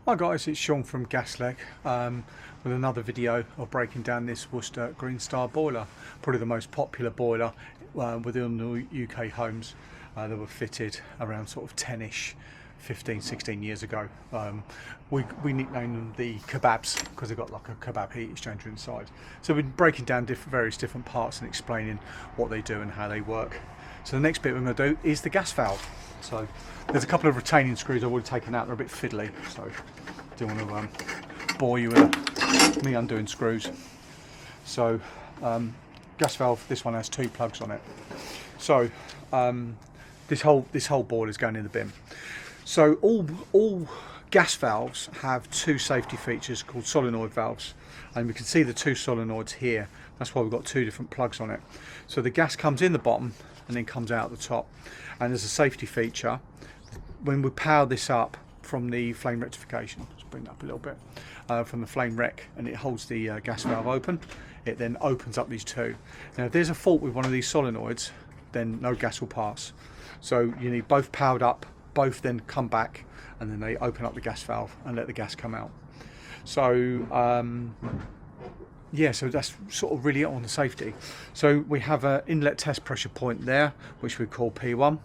Hi guys, it's Sean from Gasleg with another video of breaking down this Worcester Greenstar boiler, probably the most popular boiler within the UK homes that were fitted around sort of 10ish, 15, 16 years ago. We nicknamed them the kebabs because they've got like a kebab heat exchanger inside. So we're breaking down various different parts and explaining what they do and how they work. So the next bit we're going to do is the gas valve. So there's a couple of retaining screws I've already taken out. They're a bit fiddly, so I don't want to bore you with me undoing screws. So gas valve, this one has two plugs on it. So this whole board is going in the bin. So all gas valves have two safety features called solenoid valves, and we can see the two solenoids here. That's why we've got two different plugs on it. So the gas comes in the bottom and then comes out the top. And there's a safety feature when we power this up from the flame rectification. Let's bring that up a little bit from the flame rec, and it holds the gas valve open. It then opens up these two. Now, if there's a fault with one of these solenoids, then no gas will pass. So you need both powered up, both then come back, and then they open up the gas valve and let the gas come out. So yeah, so that's sort of really on the safety. So we have an inlet test pressure point there, which we call P1,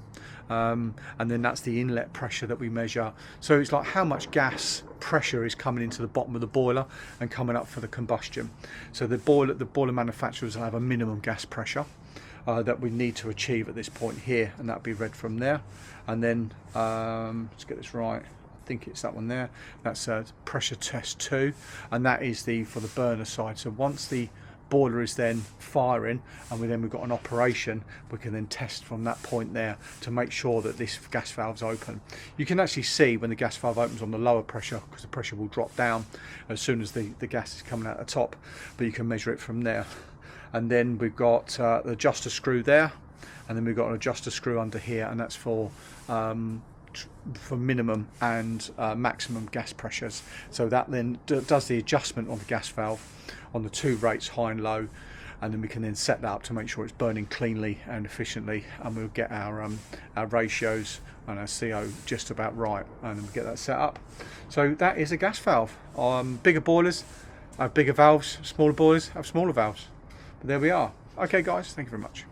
and then that's the inlet pressure that we measure. So it's like how much gas pressure is coming into the bottom of the boiler and coming up for the combustion. So the boiler manufacturers will have a minimum gas pressure that we need to achieve at this point here, and that'll be read from there. And then let's get this right. I think it's that one there. That's pressure test 2, and that is for the burner side. So once the boiler is then firing and we've got an operation, we can then test from that point there to make sure that this gas valve's open. You can actually see when the gas valve opens on the lower pressure, because the pressure will drop down as soon as the gas is coming out the top, but you can measure it from there. And then we've got the adjuster screw there, and then we've got an adjuster screw under here, and that's for minimum and maximum gas pressures. So that then does the adjustment on the gas valve on the two rates, high and low, and then we can then set that up to make sure it's burning cleanly and efficiently, and we'll get our ratios and our CO just about right, and then we get that set up. So that is a gas valve. Bigger boilers have bigger valves, smaller boilers have smaller valves. But there we are. Okay guys, thank you very much.